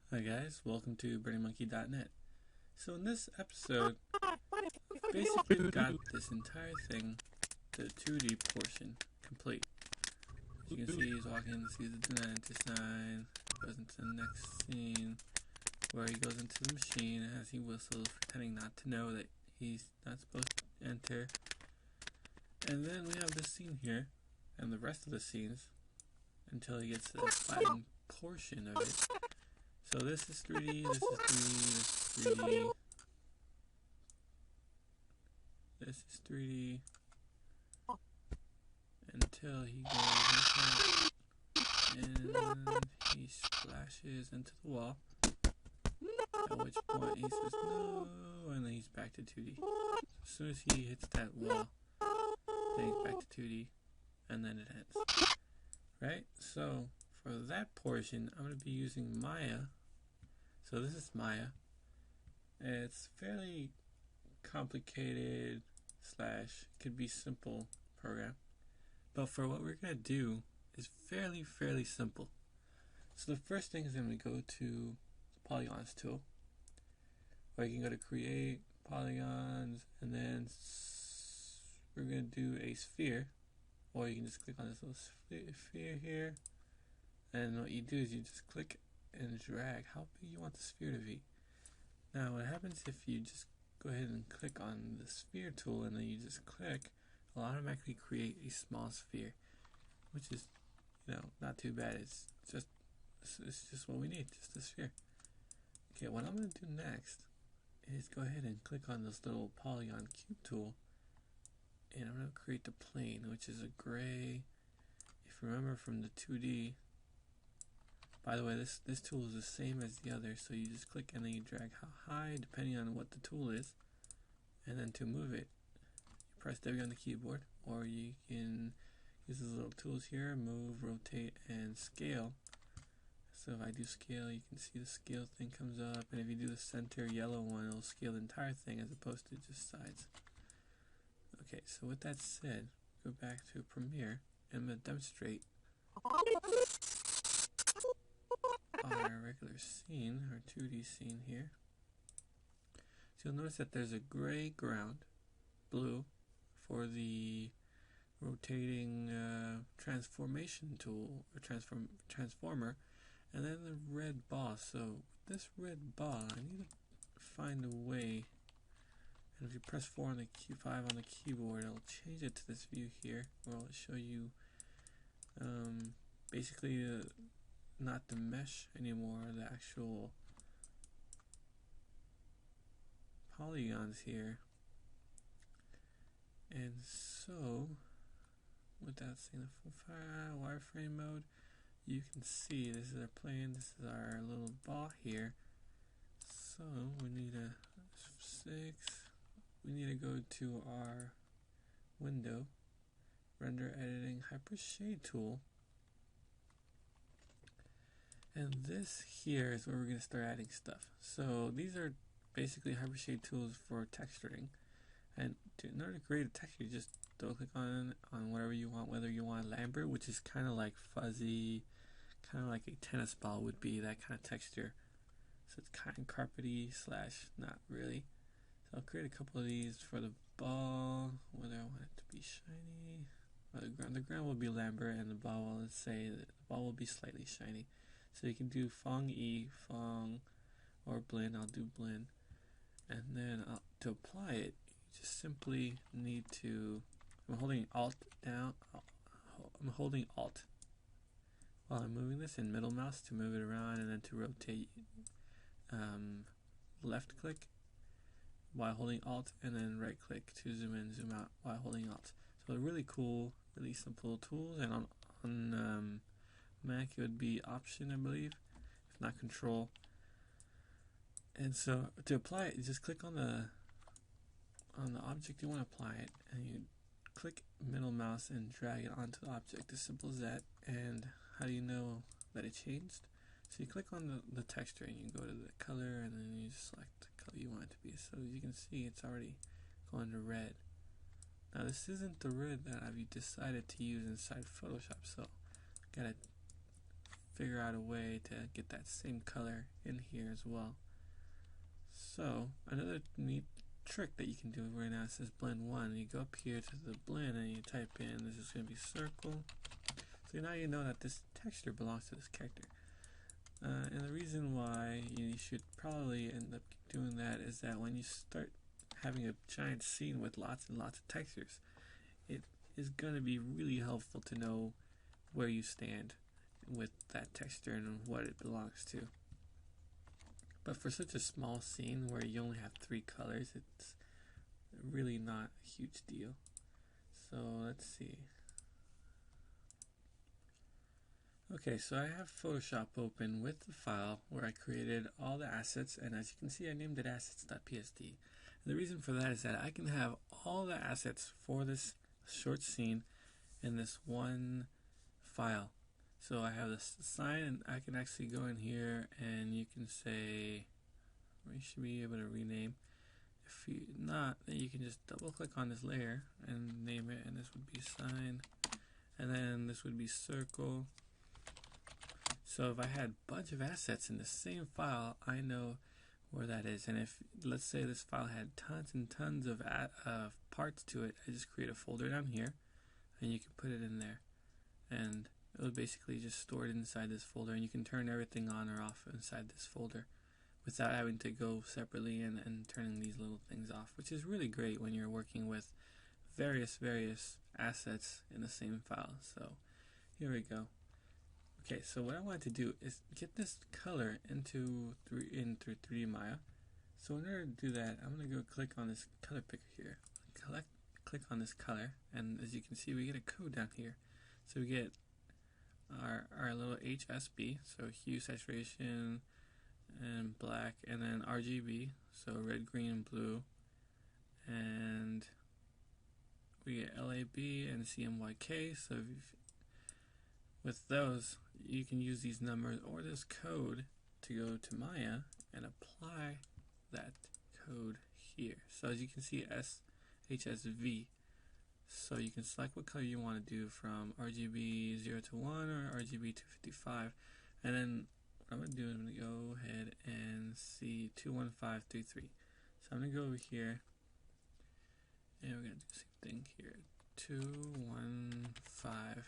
Hi guys, welcome to Burningmonkey.net. So in this episode, we've basically got this entire thing, the 2D portion, complete. As you can see, he's walking, sees the dentist sign, goes into the next scene, where he goes into the machine as he whistles, pretending not to know that he's not supposed to enter. And then we have this scene here, and the rest of the scenes, until he gets to the flattened portion of it. So this is 3D, this is 3D, this is 3D, this is 3D, until he goes and he splashes into the wall, at which point he says no, and then he's back to 2D. So as soon as he hits that wall, then he's back to 2D, and then it ends. Right? So for that portion, I'm going to be using Maya. So this is Maya. It's fairly complicated slash could be simple program, but for what we're gonna do is fairly simple. So the first thing is I'm gonna go to the polygons tool, or you can go to create polygons, and then we're gonna do a sphere, or you can just click on this little sphere here, and what you do is you just click and drag how big you want the sphere to be. Now what happens if you just go ahead and click on the sphere tool and then you just click, it'll automatically create a small sphere, which is, not too bad. It's just what we need, just a sphere. Okay, what I'm going to do next is go ahead and click on this little polygon cube tool, and I'm going to create the plane, which is a gray. If you remember from the 2D, by the way, this tool is the same as the other, so you just click and then you drag how high, depending on what the tool is, and then to move it, you press W on the keyboard, or you can use these little tools here, move, rotate, and scale. So if I do scale, you can see the scale thing comes up, and if you do the center yellow one, it'll scale the entire thing as opposed to just sides. Okay, so with that said, go back to Premiere, and I'm going to demonstrate our regular scene, our 2D scene here. So you'll notice that there's a gray ground, blue, for the rotating transformation tool, or transformer, and then the red ball. So with this red ball, I need to find a way, and if you press 4 on the key, 5 on the keyboard, it'll change it to this view here, where it'll show you basically not the mesh anymore, the actual polygons here. And so without seeing the full wireframe mode, you can see this is our plane, this is our little ball here. So we need we need to go to our window, render editing, Hypershade tool, and this here is where we're going to start adding stuff. So these are basically Hypershade tools for texturing, and in order to create a texture, you just double click on whatever you want, whether you want Lambert, which is kind of like fuzzy, kind of like a tennis ball would be, that kind of texture. So it's kind of carpety slash not really. So I'll create a couple of these for the ball, whether I want it to be shiny. The ground will be Lambert, and the ball will, let's say that the ball will be slightly shiny. So you can do Fong E, Fong, or Blend. I'll do Blend. And then to apply it, you just simply need to, I'm holding Alt down, I'm holding Alt while I'm moving this, and middle mouse to move it around, and then to rotate, left click while holding Alt, and then right click to zoom in, zoom out while holding Alt. So really cool, really simple tools, and on Mac it would be Option, I believe, if not Control. And so to apply it, you just click on the object you want to apply it, and you click middle mouse and drag it onto the object. As simple as that. And how do you know that it changed? So you click on the texture, and you go to the color, and then you just select the color you want it to be. So as you can see, it's already going to red. Now this isn't the red that I've decided to use inside Photoshop, so gotta figure out a way to get that same color in here as well. So another neat trick that you can do right now, it says blend 1. You go up here to the blend and you type in, this is going to be circle. So now you know that this texture belongs to this character. And the reason why you should probably end up doing that is that when you start having a giant scene with lots and lots of textures, it is going to be really helpful to know where you stand with that texture and what it belongs to. But for such a small scene where you only have 3 colors, it's really not a huge deal. So let's see. Okay, so I have Photoshop open with the file where I created all the assets, and as you can see I named it assets.psd. And the reason for that is that I can have all the assets for this short scene in this one file. So I have this sign, and I can actually go in here and you can say, we should be able to rename. If you not, then you can just double click on this layer and name it, and this would be sign, and then this would be circle. So if I had a bunch of assets in the same file, I know where that is. And if, let's say this file had tons and tons of parts to it, I just create a folder down here and you can put it in there, and it will basically just store it inside this folder, and you can turn everything on or off inside this folder without having to go separately and turning these little things off, which is really great when you're working with various assets in the same file. So here we go. Okay, so what I want to do is get this color into through 3D Maya. So in order to do that, I'm going to go click on this color picker here. Click on this color, and as you can see, we get a code down here. So we get our little HSB, so hue, saturation, and black, and then RGB, so red, green, and blue, and we get LAB and CMYK. So with those, you can use these numbers or this code to go to Maya and apply that code here. So as you can see, HSV. So you can select what color you want to do, from RGB 0 to 1 or RGB 255. And then what I'm going to do is I'm going to go ahead and see 21533. So I'm going to go over here and we're going to do the same thing here. 215.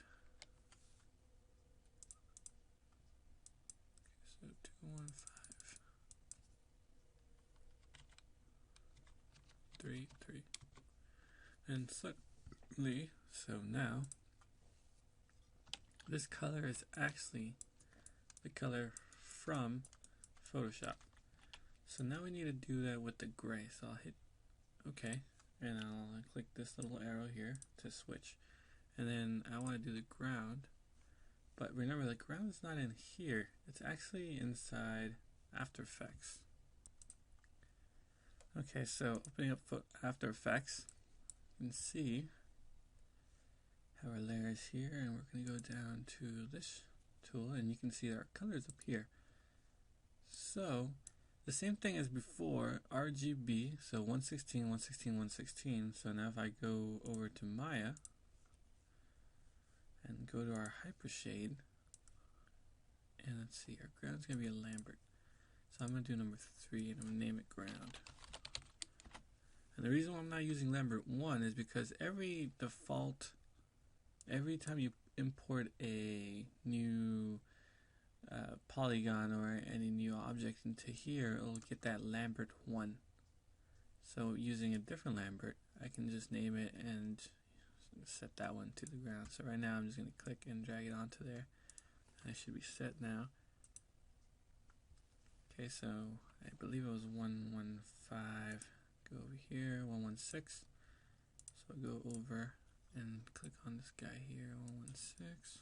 So 21533. And suddenly, so now this color is actually the color from Photoshop. So now we need to do that with the gray. So I'll hit OK, and I'll click this little arrow here to switch. And then I want to do the ground. But remember, the ground is not in here. It's actually inside After Effects. Okay, so opening up After Effects, you can see how our layer is here, and we're going to go down to this tool, and you can see our colors up here. So the same thing as before, RGB, so 116, 116, 116. So now if I go over to Maya and go to our Hypershade, and let's see, our ground's going to be a Lambert. So I'm going to do number 3, and I'm going to name it ground. And the reason why I'm not using Lambert 1 is because every time you import a new polygon or any new object into here, it'll get that Lambert 1. So using a different Lambert, I can just name it and set that one to the ground. So right now I'm just going to click and drag it onto there. I should be set now. Okay, so I believe it was 115. Go over here, 116. So I'll go over and click on this guy here, 116.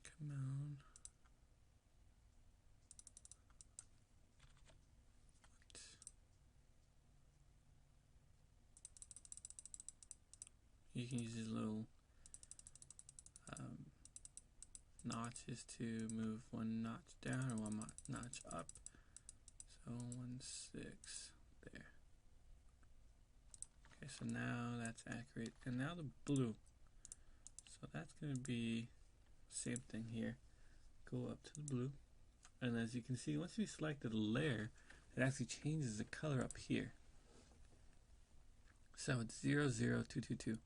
Come on. You can use these little notches to move one notch down or one notch up. So 16 there. Okay, so now that's accurate. And now the blue. So that's going to be Same thing here. Go up to the blue. And as you can see, once we selected a layer, it actually changes the color up here. So it's 00222.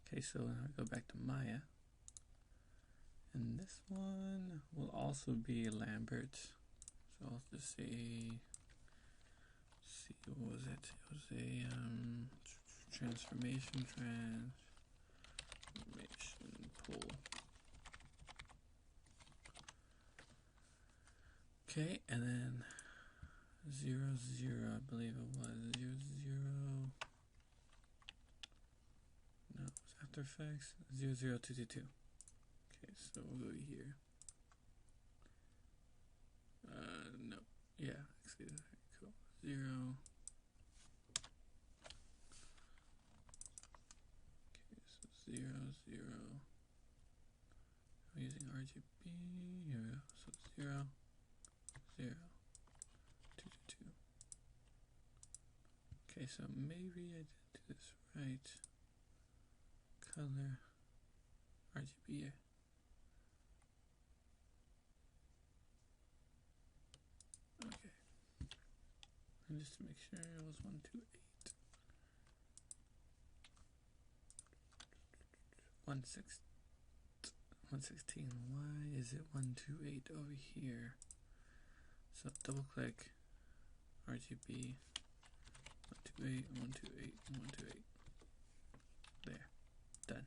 Okay, so now I go back to Maya. And this one will also be Lambert. So I'll just say, see, what was it? It was a transformation pool. Okay, and then 00, I believe it was 00. No, it was After Effects 00222. Okay, so we'll go here. No, yeah, actually, cool. 0. Okay, so 0, 0. I'm using RGB. Here we go. So 0, 0, 2, 2, 2. Okay, so maybe I didn't do this right. Color RGB. Okay. And just to make sure it was 128. 116. Why is it 128 over here? So double click RGB 128, 128, 128. There. Done.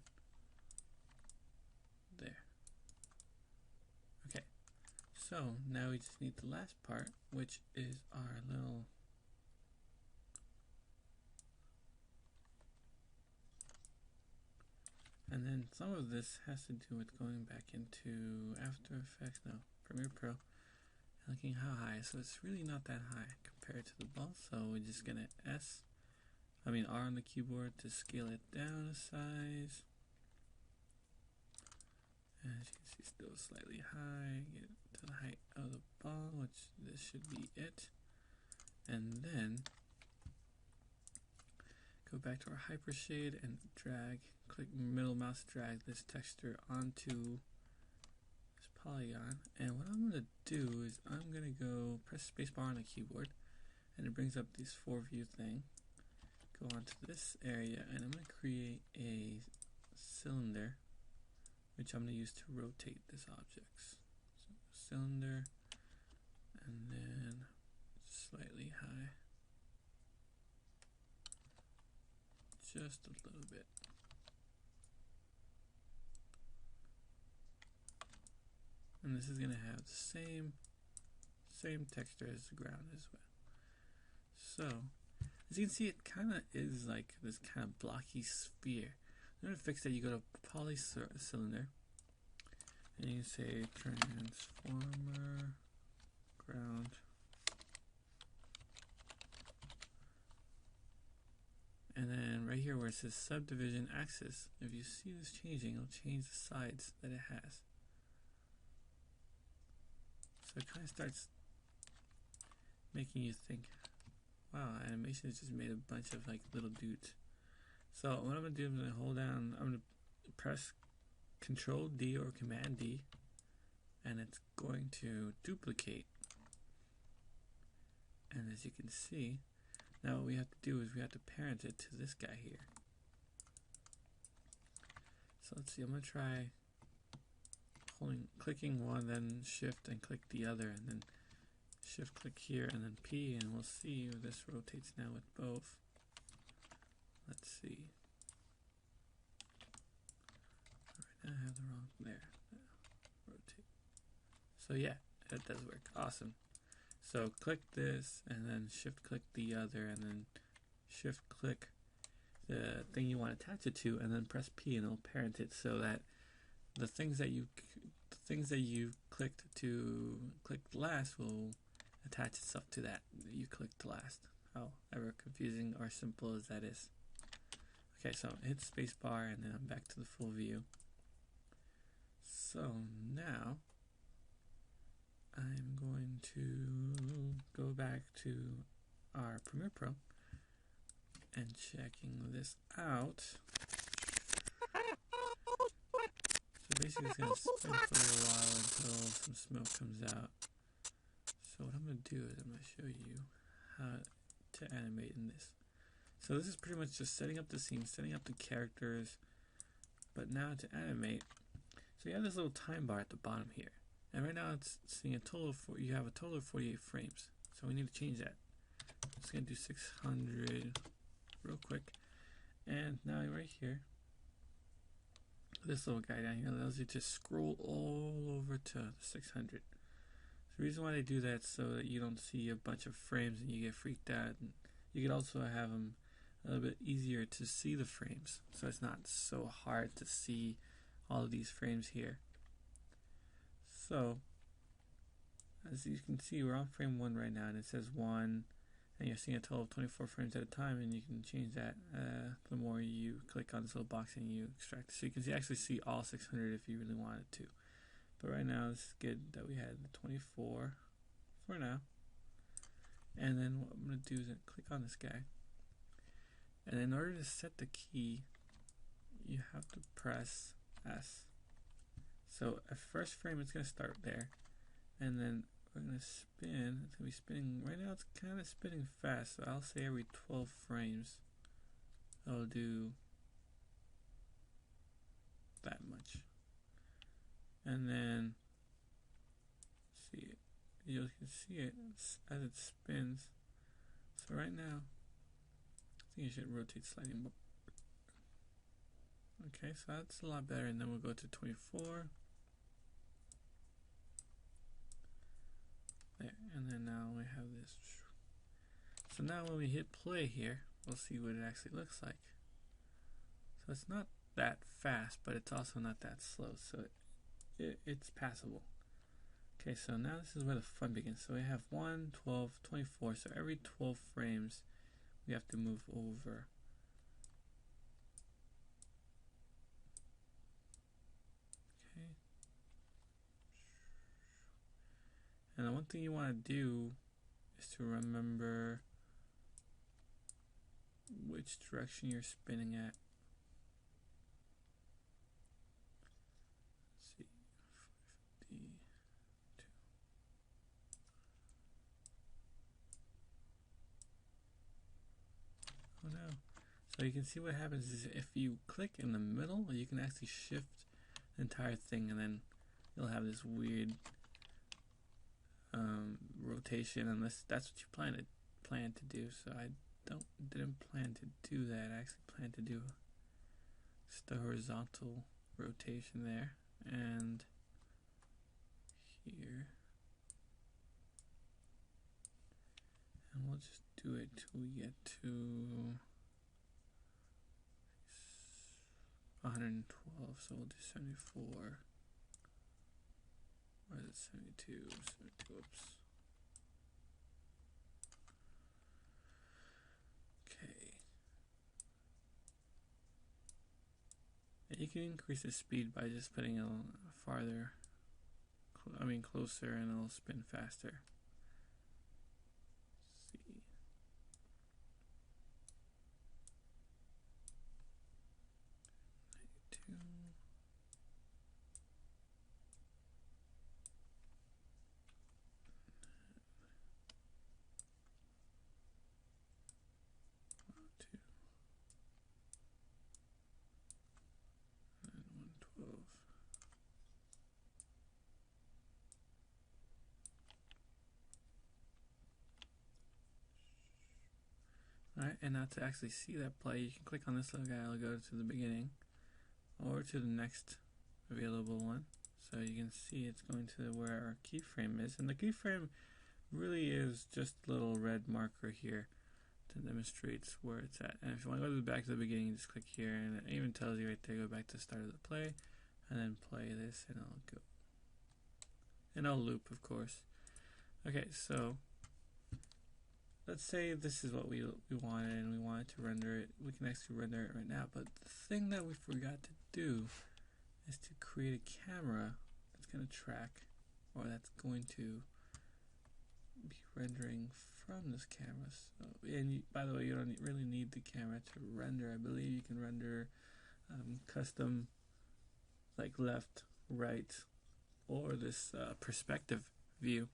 There. Okay. So now we just need the last part, which is our little and then some of this has to do with going back into After Effects, no, Premiere Pro, and looking how high. So it's really not that high compared to the ball. So we're just gonna R on the keyboard to scale it down a size. As you can see, still slightly high. Get to the height of the ball, which this should be it. And then go back to our Hypershade and click middle mouse, drag this texture onto this polygon. And what I'm going to do is I'm going to go press spacebar on the keyboard, and it brings up this 4-view thing. Go onto this area, and I'm going to create a cylinder, which I'm going to use to rotate this object. So cylinder, and then slightly high, just a little bit. And this is going to have the same texture as the ground as well. So as you can see, it kind of is like this kind of blocky sphere. In order to fix that, you go to poly cylinder, and you say transformer ground, and then right here where it says subdivision axis, if you see this changing, it'll change the sides that it has. So it kind of starts making you think, wow, animation has just made a bunch of like little dudes. So what I'm going to do is I'm going to hold down, I'm going to press Control D or Command D, and it's going to duplicate. And as you can see, now what we have to do is we have to parent it to this guy here. So let's see, I'm going to try clicking one, then shift and click the other, and then shift click here and then P, and we'll see if this rotates now with both. Let's see. Alright, now I have the wrong there. Rotate. So yeah, that does work. Awesome. So click this and then shift click the other, and then shift click the thing you want to attach it to, and then press P, and it'll parent it so that the things that you clicked last will attach itself to that you clicked last. However confusing or simple as that is. Okay, so hit spacebar, and then I'm back to the full view. So now I'm going to go back to our Premiere Pro and checking this out. So basically it's going to spin for a while until some smoke comes out. So what I'm going to do is I'm going to show you how to animate in this. So this is pretty much just setting up the scene, setting up the characters, but now to animate, so you have this little time bar at the bottom here. And right now it's seeing a total of, you have a total of 48 frames. So we need to change that. I'm just going to do 600 real quick. And now right here, this little guy down here allows you to scroll all over to 600. The reason why they do that is so that you don't see a bunch of frames and you get freaked out. And you could also have them a little bit easier to see the frames, so it's not so hard to see all of these frames here. So as you can see, we're on frame 1 right now, and it says 1, and you're seeing a total of 24 frames at a time, and you can change that the more you click on this little box and you extract it. So you can actually see all 600 if you really wanted to. But right now it's good that we had the 24 for now. And then what I'm going to do is click on this guy. And in order to set the key, you have to press S. So at first frame it's going to start there. And then we're going to spin. It's going to be spinning. Right now it's kind of spinning fast. So I'll say every 12 frames I'll do that much. And then see it. You can see it as it spins. So right now, I think you should rotate slightly more. Okay, so that's a lot better. And then we'll go to 24. There, and then now we have this. So now when we hit play here, we'll see what it actually looks like. So it's not that fast, but it's also not that slow. So it's passable. Okay, so now this is where the fun begins. So we have 1, 12, 24. So every 12 frames, we have to move over. Okay. And the one thing you want to do is to remember which direction you're spinning at. Oh no. So you can see what happens is if you click in the middle, you can actually shift the entire thing, and then you'll have this weird rotation, unless that's what you plan to do. So I didn't plan to do that. I actually planned to do just a horizontal rotation there, and here, and we'll just do it till we get to 112. So we'll do 74. Or is it 72? 72, oops. Okay. And you can increase the speed by just putting it farther, closer, and it'll spin faster. Let's see. Alright, and now to actually see that play, you can click on this little guy. I'll go to the beginning or to the next available one. So you can see it's going to where our keyframe is. And the keyframe really is just a little red marker here to demonstrate where it's at. And if you want to go back to the beginning, you just click here, and it even tells you right there, go back to the start of the play, and then play this, and I'll go. And I'll loop, of course. Okay, so let's say this is what we wanted, and we wanted to render it. We can actually render it right now, but the thing that we forgot to do is to create a camera that's going to track, or that's going to be rendering from this camera. So, and by the way, you don't really need the camera to render. I believe you can render custom, like left right or this perspective view.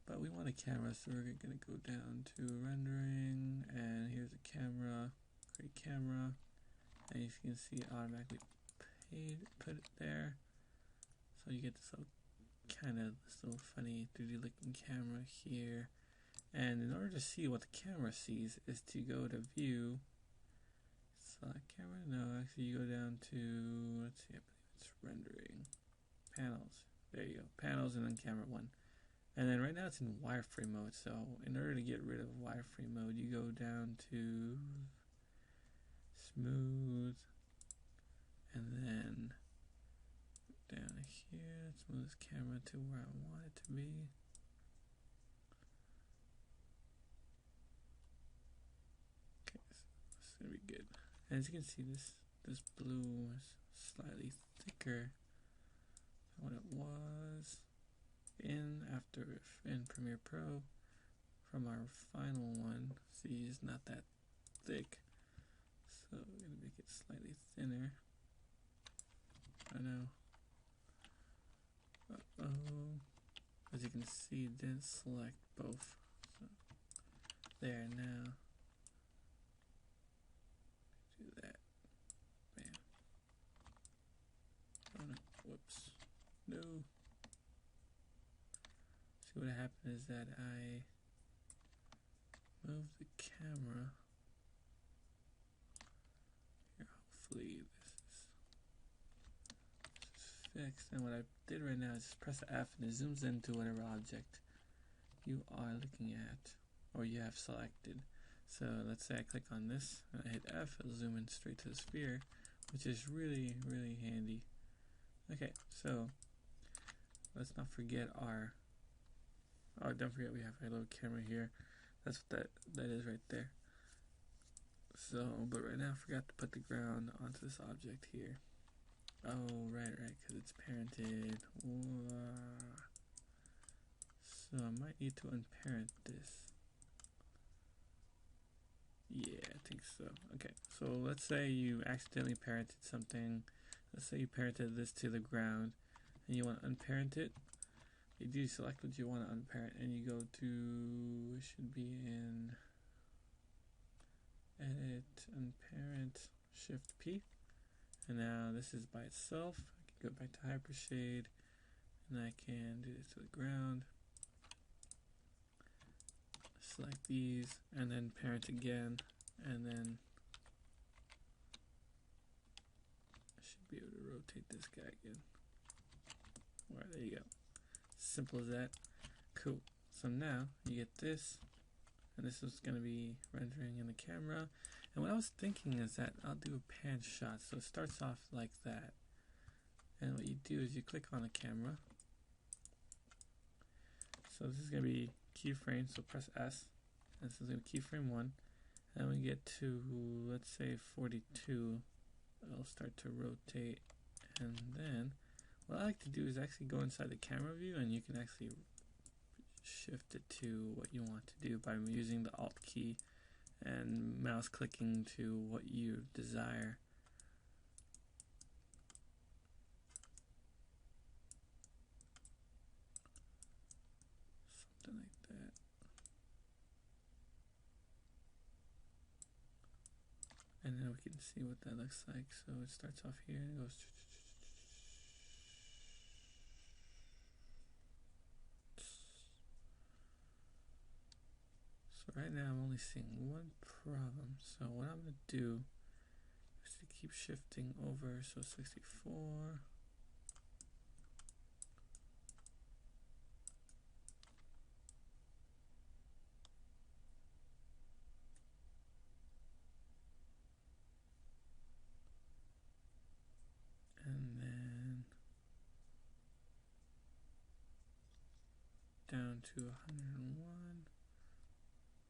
But we want a camera, so we're going to go down to rendering, and here's a camera, create camera, and you can see it automatically put it there. So you get this little this little funny 3D looking camera here. And in order to see what the camera sees is to go to view, select camera, no, actually you go down to, let's see, I believe it's rendering, panels, there you go, panels, and then camera 1. And then right now it's in wireframe mode, so in order to get rid of wireframe mode, you go down to smooth, and then down here, let's move this camera to where I want it to be. Okay, so this is gonna be good. And as you can see, this blue is slightly thicker than what it was in Premiere Pro. From our final one, see, it's not that thick, so we're gonna make it slightly thinner. I know. As you can see, it didn't select both. So there now. Do that. Bam. Oh no. Whoops. No. See, what happened is that I moved the camera. Here, hopefully this is fixed. And what I did right now is just press F and it zooms into whatever object you are looking at or you have selected. So let's say I click on this and I hit F, it'll zoom in straight to the sphere, which is really, really handy. Okay, so let's not forget our, oh, don't forget we have our little camera here. That's what that is right there. So, but right now I forgot to put the ground onto this object here. Oh, right, because it's parented. So I might need to unparent this. Yeah, I think so. Okay, so let's say you accidentally parented something. Let's say you parented this to the ground and you want to unparent it. You do select what you want to unparent and you go to, it should be in Edit, Unparent, Shift P. And now this is by itself. I can go back to Hypershade and I can do this to the ground. Select these and then parent again, and then I should be able to rotate this guy again. Alright, there you go. Simple as that. Cool. So now you get this, and this is going to be rendering in the camera. And what I was thinking is that I'll do a pan shot. So it starts off like that. And what you do is you click on the camera. So this is going to be keyframe, so press S. And this is going to be keyframe 1. And when we get to, let's say, 42, it'll start to rotate. And then what I like to do is actually go inside the camera view, and you can actually shift it to what you want to do by using the Alt key and mouse clicking to what you desire. Something like that. And then we can see what that looks like. So it starts off here and it goes. So right now I'm only seeing one problem. So what I'm going to do is to keep shifting over. So 64. And then down to 101.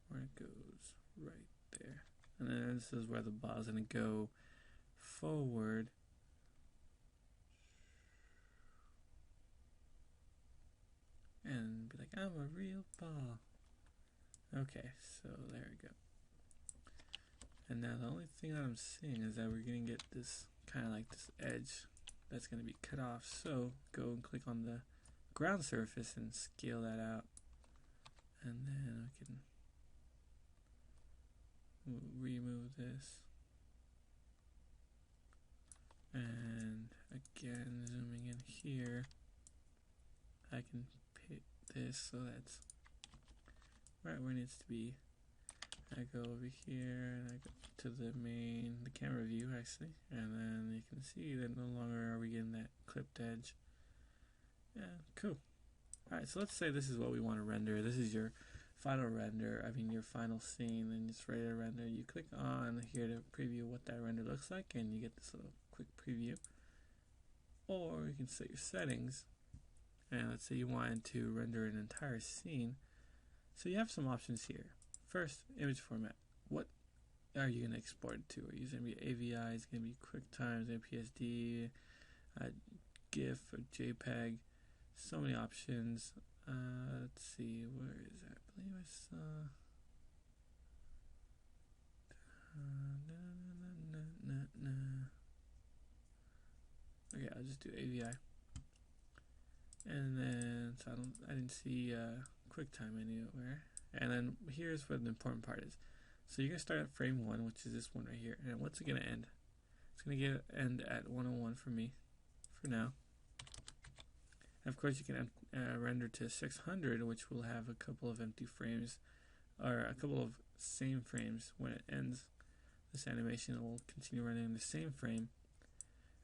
Where it goes right there. And then this is where the ball is going to go forward. And be like, I'm a real ball. Okay, so there we go. And now the only thing that I'm seeing is that we're going to get this kind of like this edge that's going to be cut off. So go and click on the ground surface and scale that out. And then I can remove this. And again, zooming in here, I can pick this so that's right where it needs to be. I go over here and I go to the camera view actually, and then you can see that no longer are we getting that clipped edge. Yeah, cool. Alright, so let's say this is what we want to render. This is your final render, your final scene, and it's ready to render. You click on here to preview what that render looks like, and you get this little quick preview. Or you can set your settings, and let's say you wanted to render an entire scene. So you have some options here. First, image format. What are you going to export it to? Are you going to be AVI? It's going to be QuickTime, PSD, GIF, or JPEG. So many options. Let's see, where is that? I believe I saw. Okay, I'll just do AVI. And then, so I didn't see QuickTime anywhere. And then here's what the important part is. So you're gonna start at frame 1, which is this one right here. And what's it gonna end? It's gonna end at 101 for me, for now. And of course, you can render to 600, which will have a couple of empty frames, or a couple of same frames. When it ends this animation, it will continue rendering the same frame.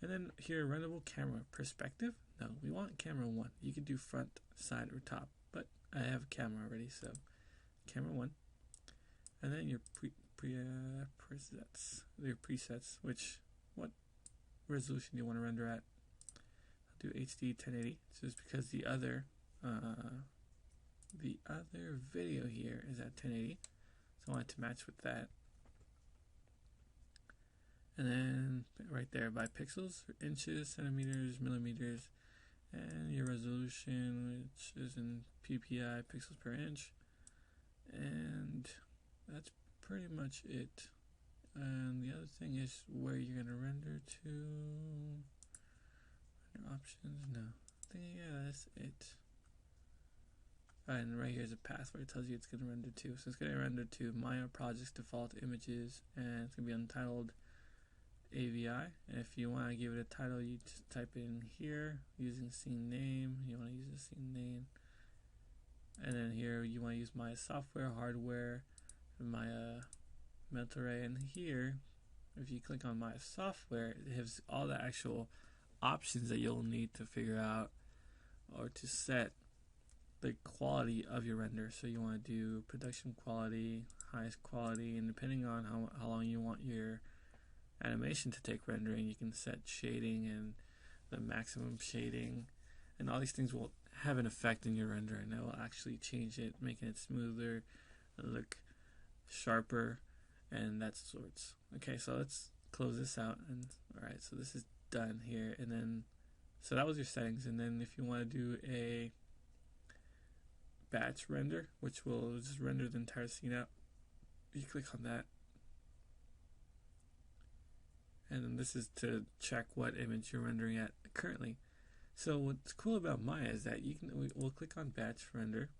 And then here, renderable camera perspective. No, we want camera 1. You could do front, side, or top, but I have a camera already, so camera 1. And then your presets, what resolution do you want to render at? I'll do HD 1080, just because the other video here is at 1080, so I want it to match with that. And then right there by pixels, inches, centimeters, millimeters, and your resolution, which is in PPI, pixels per inch. And that's pretty much it. And the other thing is where you're going to render to. Render options, no. I think, yeah, that's it. And right here is a path where it tells you it's going to render to. So it's going to render to Maya Projects default images, and it's going to be untitled AVI. And if you want to give it a title, you just type it in here using scene name. You want to use the scene name. And then here you want to use Maya software, hardware, Maya mental array. And here, if you click on Maya software, it has all the actual options that you'll need to figure out or to set the quality of your render. So you want to do production quality, highest quality, and depending on how long you want your animation to take rendering, you can set shading and the maximum shading, and all these things will have an effect in your render, and that will actually change it, making it smoother, look sharper, and that sorts. Okay, so let's close this out. And alright, so this is done here. And then, so that was your settings. And then if you want to do a batch render, which will just render the entire scene out, you click on that. And then this is to check what image you're rendering at currently. So what's cool about Maya is that we'll click on batch render,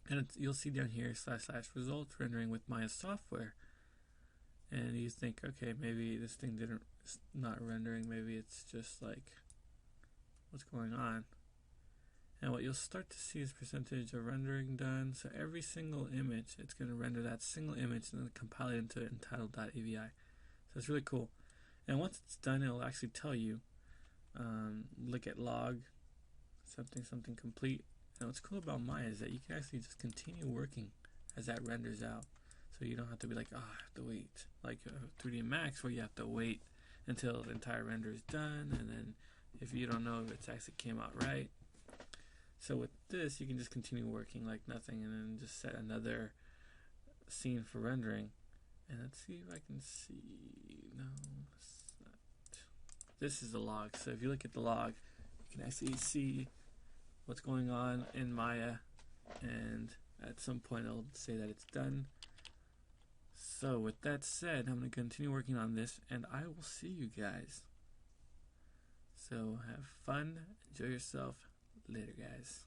and you'll see down here / results rendering with Maya software. And you think, okay, maybe this thing it's not rendering, maybe it's just like, what's going on? And what you'll start to see is percentage of rendering done. So every single image, it's going to render that single image and then compile it into entitled.avi. So it's really cool. And once it's done, it'll actually tell you, look at log, something complete. And what's cool about Maya is that you can actually just continue working as that renders out. So you don't have to be like, oh, I have to wait. Like 3D Max, where you have to wait until the entire render is done, and then if you don't know if it's actually came out right. So with this, you can just continue working like nothing, and then just set another scene for rendering. And let's see if I can see. No, it's not. This is the log. So if you look at the log, you can actually see what's going on in Maya, and at some point it'll say that it's done. So with that said, I'm going to continue working on this, and I will see you guys. So have fun, enjoy yourself. Later, guys.